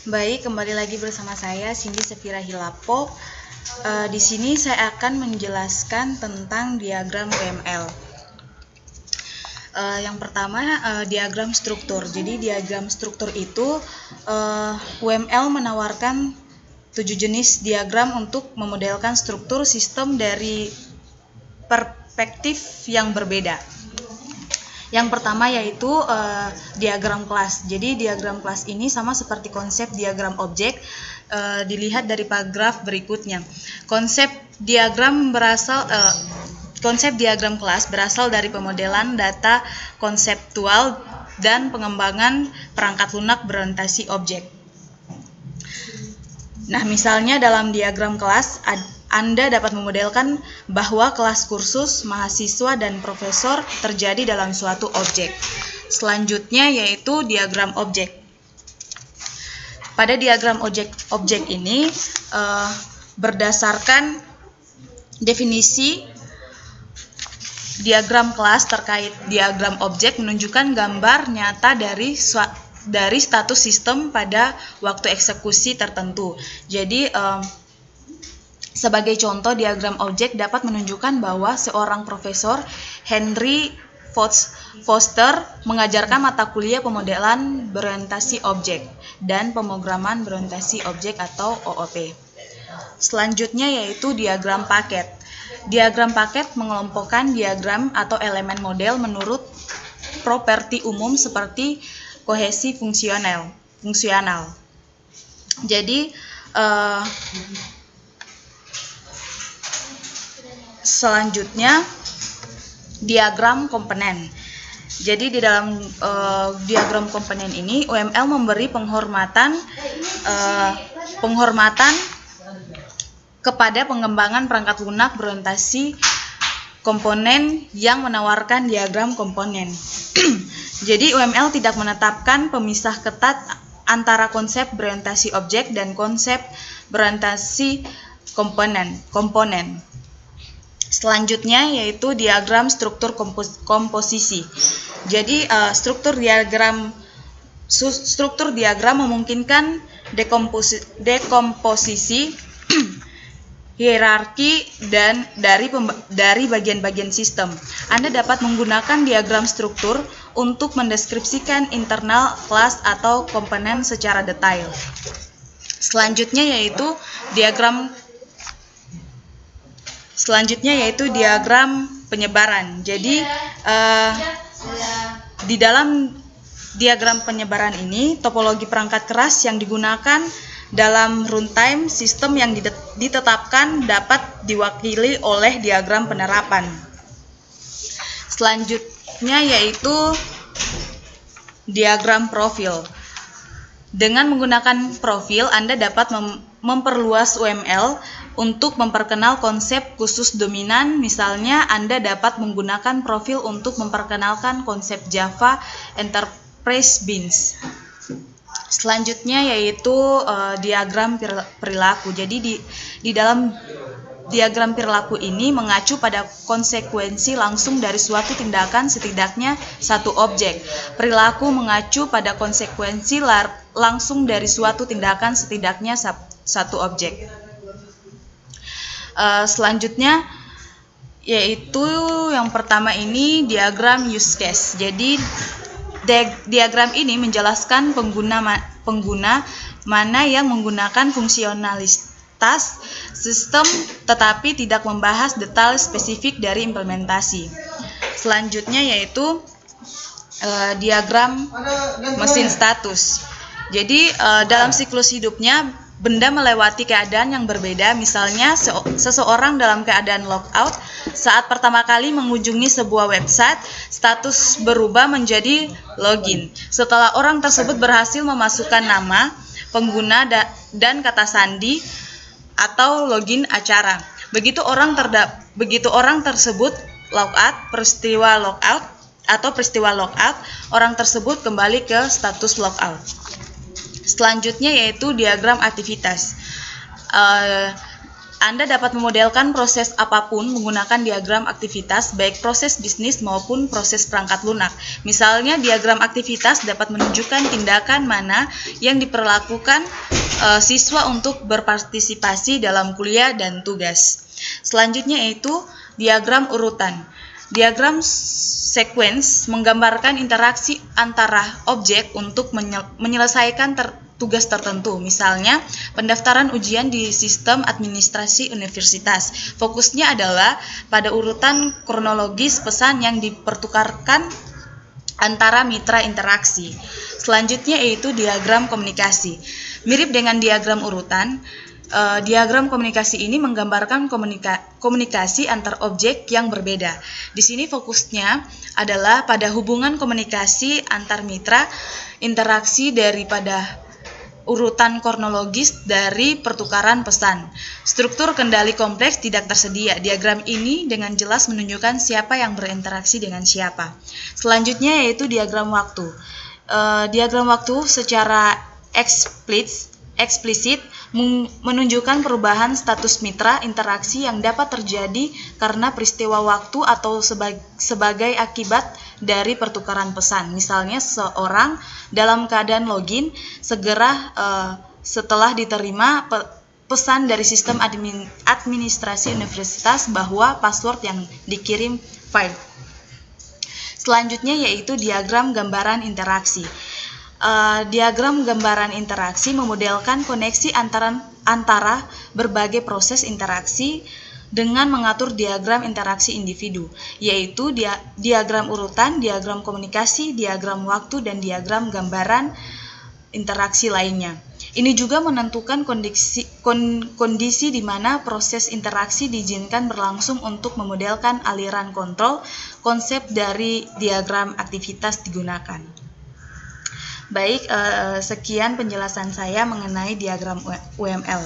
Baik, kembali lagi bersama saya Cindy Sefira Hilapo. Di sini saya akan menjelaskan tentang diagram UML. Yang pertama, diagram struktur. Jadi diagram struktur itu UML menawarkan 7 jenis diagram untuk memodelkan struktur sistem dari perspektif yang berbeda. Yang pertama yaitu diagram kelas. Jadi diagram kelas ini sama seperti konsep diagram objek, dilihat dari paragraf berikutnya. Konsep diagram kelas berasal dari pemodelan data konseptual dan pengembangan perangkat lunak berorientasi objek. Nah, misalnya dalam diagram kelas, Anda dapat memodelkan bahwa kelas kursus, mahasiswa, dan profesor terjadi dalam suatu objek. Selanjutnya yaitu diagram objek. Pada diagram objek ini, berdasarkan definisi diagram kelas terkait diagram objek menunjukkan gambar nyata dari status sistem pada waktu eksekusi tertentu. Jadi, sebagai contoh, diagram objek dapat menunjukkan bahwa seorang profesor, Henry Foster, mengajarkan mata kuliah pemodelan berorientasi objek dan pemrograman berorientasi objek atau OOP. Selanjutnya yaitu diagram paket. Diagram paket mengelompokkan diagram atau elemen model menurut properti umum seperti kohesi fungsional. Jadi, selanjutnya diagram komponen. Jadi di dalam diagram komponen ini UML memberi penghormatan kepada pengembangan perangkat lunak berorientasi komponen yang menawarkan diagram komponen. Jadi UML tidak menetapkan pemisah ketat antara konsep berorientasi objek dan konsep berorientasi komponen. Selanjutnya yaitu diagram struktur komposisi. Jadi struktur diagram memungkinkan dekomposisi hierarki dan dari bagian-bagian sistem. Anda dapat menggunakan diagram struktur untuk mendeskripsikan internal kelas atau komponen secara detail. Selanjutnya yaitu diagram penyebaran. Jadi di dalam diagram penyebaran ini topologi perangkat keras yang digunakan dalam runtime sistem yang ditetapkan dapat diwakili oleh diagram penerapan. Selanjutnya yaitu diagram profil. Dengan menggunakan profil, Anda dapat memperluas UML untuk memperkenal konsep khusus dominan. Misalnya, Anda dapat menggunakan profil untuk memperkenalkan konsep Java Enterprise Beans. Selanjutnya yaitu diagram perilaku. Jadi di dalam diagram perilaku ini mengacu pada konsekuensi langsung dari suatu tindakan setidaknya satu objek. Perilaku mengacu pada konsekuensi langsung dari suatu tindakan setidaknya satu objek. Selanjutnya yaitu yang pertama ini diagram use case. Jadi diagram ini menjelaskan pengguna mana yang menggunakan fungsionalitas sistem tetapi tidak membahas detail spesifik dari implementasi. Selanjutnya yaitu diagram mesin status. Jadi dalam siklus hidupnya benda melewati keadaan yang berbeda. Misalnya seseorang dalam keadaan logout saat pertama kali mengunjungi sebuah website, status berubah menjadi login setelah orang tersebut berhasil memasukkan nama pengguna dan kata sandi atau login acara. Begitu orang tersebut logout, peristiwa logout, orang tersebut kembali ke status logout. Selanjutnya yaitu diagram aktivitas. Anda dapat memodelkan proses apapun menggunakan diagram aktivitas, baik proses bisnis maupun proses perangkat lunak. Misalnya, diagram aktivitas dapat menunjukkan tindakan mana yang diperlakukan siswa untuk berpartisipasi dalam kuliah dan tugas. Selanjutnya yaitu diagram urutan. Diagram sequence menggambarkan interaksi antara objek untuk menyelesaikan tugas tertentu, misalnya pendaftaran ujian di sistem administrasi universitas. Fokusnya adalah pada urutan kronologis pesan yang dipertukarkan antara mitra interaksi. Selanjutnya yaitu diagram komunikasi. Mirip dengan diagram urutan, diagram komunikasi ini menggambarkan komunikasi antar objek yang berbeda. Di sini fokusnya adalah pada hubungan komunikasi antar mitra, interaksi daripada urutan kronologis dari pertukaran pesan. Struktur kendali kompleks tidak tersedia. Diagram ini dengan jelas menunjukkan siapa yang berinteraksi dengan siapa. Selanjutnya yaitu diagram waktu. Diagram waktu secara eksplisit menunjukkan perubahan status mitra interaksi yang dapat terjadi karena peristiwa waktu atau sebagai akibat dari pertukaran pesan. Misalnya seseorang dalam keadaan login segera setelah diterima pesan dari sistem administrasi universitas bahwa password yang dikirim file. Selanjutnya yaitu diagram gambaran interaksi. Diagram gambaran interaksi memodelkan koneksi antara berbagai proses interaksi dengan mengatur diagram interaksi individu, yaitu diagram urutan, diagram komunikasi, diagram waktu, dan diagram gambaran interaksi lainnya. Ini juga menentukan kondisi di mana proses interaksi diizinkan berlangsung untuk memodelkan aliran kontrol. Konsep dari diagram aktivitas digunakan. Baik, sekian penjelasan saya mengenai diagram UML.